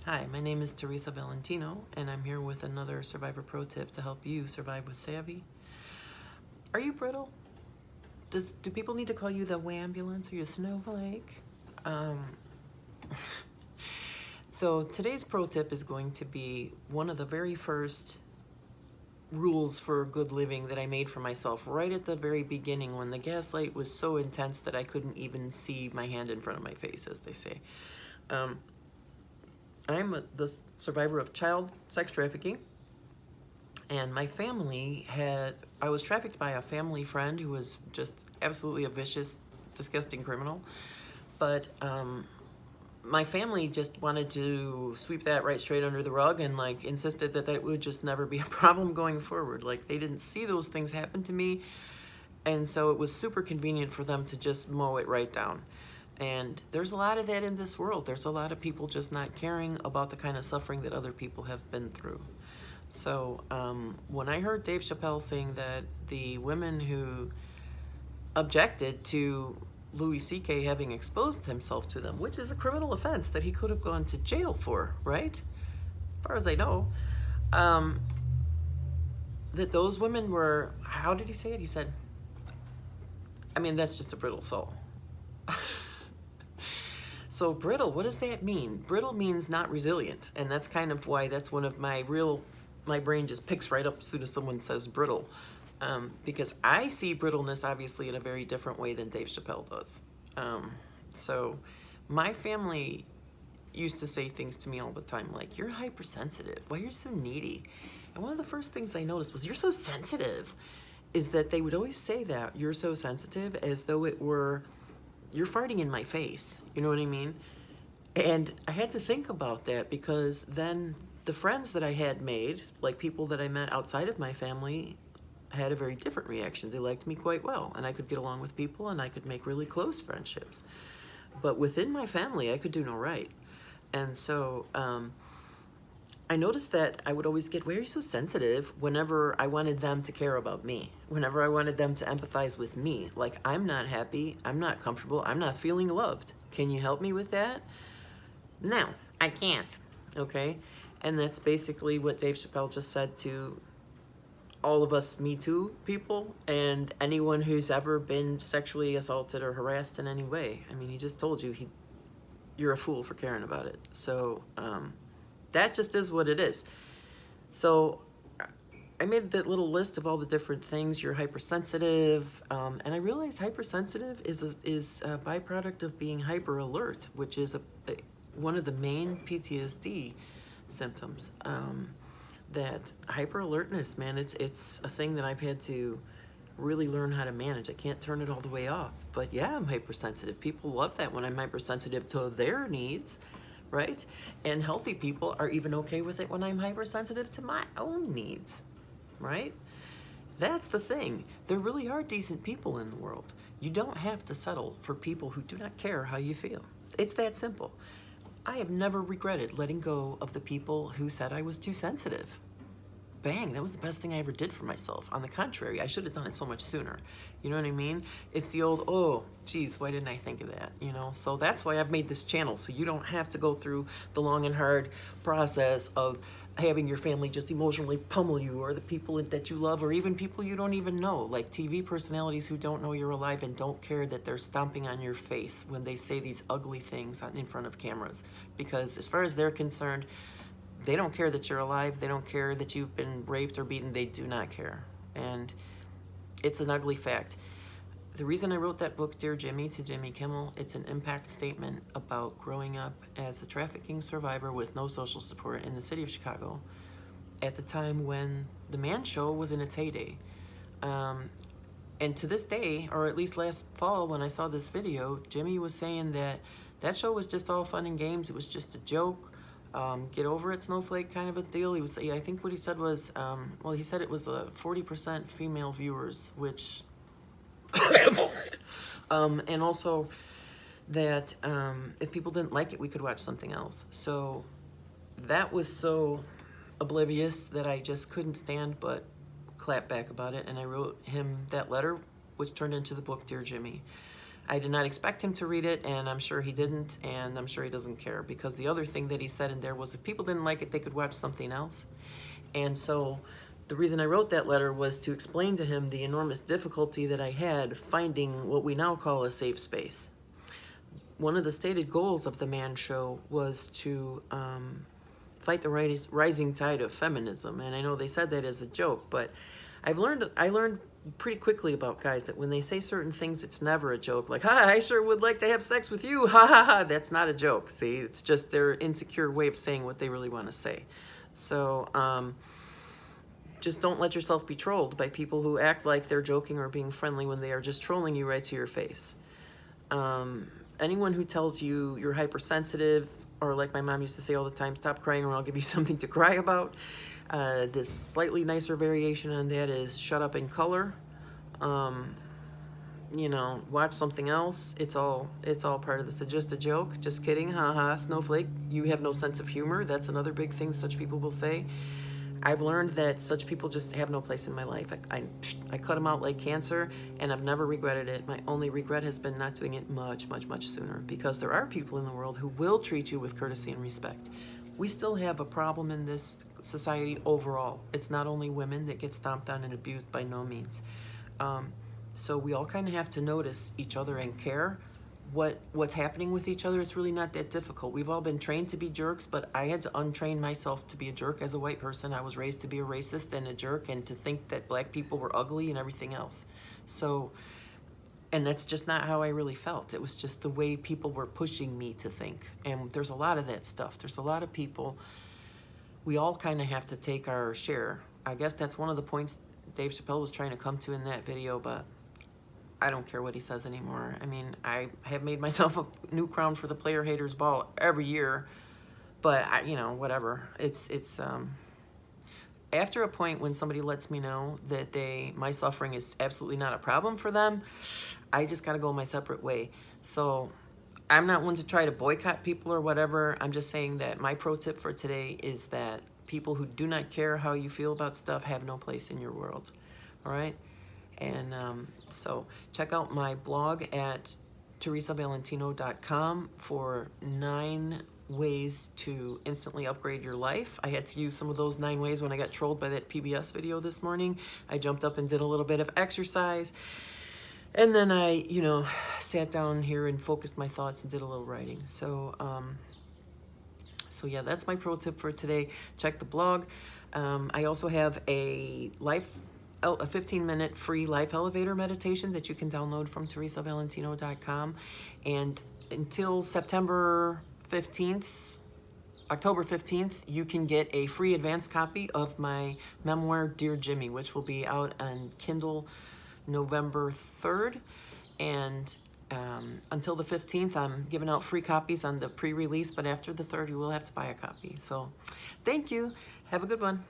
Hi, my name is Teresa Valentino, and I'm here with another Survivor Pro Tip to help you survive with savvy. Are you brittle? Do people need to call you the Wambulance or your Snowflake? Um, so today's pro tip is going to be one of the very first rules for good living that I made for myself right at the very beginning when the gaslight was so intense that I couldn't even see my hand in front of my face, as they say. I'm the survivor of child sex trafficking, and my family I was trafficked by a family friend who was just absolutely a vicious, disgusting criminal. But my family just wanted to sweep that right straight under the rug and insisted that that would just never be a problem going forward. Like, they didn't see those things happen to me, and so it was super convenient for them to just mow it right down. And there's a lot of that in this world. There's a lot of people just not caring about the kind of suffering that other people have been through. So when I heard Dave Chappelle saying that the women who objected to Louis C.K. having exposed himself to them, which is a criminal offense that he could have gone to jail for, right? As far as I know, that those women were, how did he say it? He said, I mean, that's just a brittle soul. So brittle, what does that mean? Brittle means not resilient, and that's kind of why that's one of my brain just picks right up as soon as someone says brittle, because I see brittleness obviously in a very different way than Dave Chappelle does. So my family used to say things to me all the time like, you're hypersensitive, why you're so needy. And one of the first things I noticed was, you're so sensitive, is that they would always say that, you're so sensitive, as though it were, you're farting in my face, you know what I mean? And I had to think about that, because then the friends that I had made, like people that I met outside of my family, had a very different reaction. They liked me quite well, and I could get along with people, and I could make really close friendships. But within my family, I could do no right. And so I noticed that I would always get, why are you so sensitive, whenever I wanted them to care about me, whenever I wanted them to empathize with me. Like, I'm not happy, I'm not comfortable, I'm not feeling loved. Can you help me with that? No, I can't, okay? And that's basically what Dave Chappelle just said to all of us Me Too people and anyone who's ever been sexually assaulted or harassed in any way. I mean, he just told you you're a fool for caring about it. So that just is what it is. So I made that little list of all the different things. You're hypersensitive, and I realized hypersensitive is a byproduct of being hyper alert, which is one of the main PTSD symptoms. That hyper alertness, man, it's a thing that I've had to really learn how to manage. I can't turn it all the way off. But yeah, I'm hypersensitive. People love that when I'm hypersensitive to their needs, right? And healthy people are even okay with it when I'm hypersensitive to my own needs, right? That's the thing. There really are decent people in the world. You don't have to settle for people who do not care how you feel. It's that simple. I have never regretted letting go of the people who said I was too sensitive. Bang, that was the best thing I ever did for myself. On the contrary, I should have done it so much sooner. You know what I mean? It's the old, oh, geez, why didn't I think of that? You know, so that's why I've made this channel, so you don't have to go through the long and hard process of having your family just emotionally pummel you, or the people that you love, or even people you don't even know, like TV personalities who don't know you're alive and don't care that they're stomping on your face when they say these ugly things in front of cameras. Because as far as they're concerned, they don't care that you're alive. They don't care that you've been raped or beaten. They do not care. And it's an ugly fact. The reason I wrote that book, Dear Jimmy, to Jimmy Kimmel, it's an impact statement about growing up as a trafficking survivor with no social support in the city of Chicago at the time when the Man Show was in its heyday. And to this day, or at least last fall when I saw this video, Jimmy was saying that that show was just all fun and games. It was just a joke. Get over it, Snowflake kind of a deal. I think what he said was, well, he said it was 40% female viewers, which, and also that if people didn't like it, we could watch something else. So that was so oblivious that I just couldn't stand but clap back about it, and I wrote him that letter, which turned into the book, Dear Jimmy. I did not expect him to read it, and I'm sure he didn't, and I'm sure he doesn't care, because the other thing that he said in there was if people didn't like it, they could watch something else. And so the reason I wrote that letter was to explain to him the enormous difficulty that I had finding what we now call a safe space. One of the stated goals of the Man Show was to fight the rising tide of feminism, and I know they said that as a joke, but I learned pretty quickly about guys that when they say certain things, it's never a joke. Like, "Ha, I sure would like to have sex with you." Ha ha ha. That's not a joke. See, it's just their insecure way of saying what they really want to say. So just don't let yourself be trolled by people who act like they're joking or being friendly when they are just trolling you right to your face. Anyone who tells you you're hypersensitive, or like my mom used to say all the time, stop crying or I'll give you something to cry about. This slightly nicer variation on that is shut up and color. You know, watch something else. It's all part of this. It's just a joke. Just kidding. Haha, Snowflake. You have no sense of humor. That's another big thing such people will say. I've learned that such people just have no place in my life. I cut them out like cancer, and I've never regretted it. My only regret has been not doing it much sooner, because there are people in the world who will treat you with courtesy and respect. We still have a problem in this society overall. It's not only women that get stomped on and abused, by no means. So we all kind of have to notice each other and care what's happening with each other. It's really not that difficult. We've all been trained to be jerks, but I had to untrain myself to be a jerk as a white person. I was raised to be a racist and a jerk, and to think that black people were ugly and everything else. So, and that's just not how I really felt. It was just the way people were pushing me to think. And there's a lot of that stuff. There's a lot of people. We all kind of have to take our share. I guess that's one of the points Dave Chappelle was trying to come to in that video, but I don't care what he says anymore. I mean, I have made myself a new crown for the Player Haters Ball every year, but you know, whatever. It's after a point when somebody lets me know that my suffering is absolutely not a problem for them, I just gotta go my separate way. So I'm not one to try to boycott people or whatever. I'm just saying that my pro tip for today is that people who do not care how you feel about stuff have no place in your world. All right? And so check out my blog at teresavalentino.com for 9 ways to instantly upgrade your life. I had to use some of those 9 ways when I got trolled by that PBS video this morning. I jumped up and did a little bit of exercise. And then I, you know, sat down here and focused my thoughts and did a little writing. So yeah, that's my pro tip for today. Check the blog. I also have a 15-minute free life elevator meditation that you can download from teresavalentino.com. And until October 15th, you can get a free advance copy of my memoir, Dear Jimmy, which will be out on Kindle November 3rd. And until the 15th, I'm giving out free copies on the pre-release, but after the 3rd, you will have to buy a copy. So thank you. Have a good one.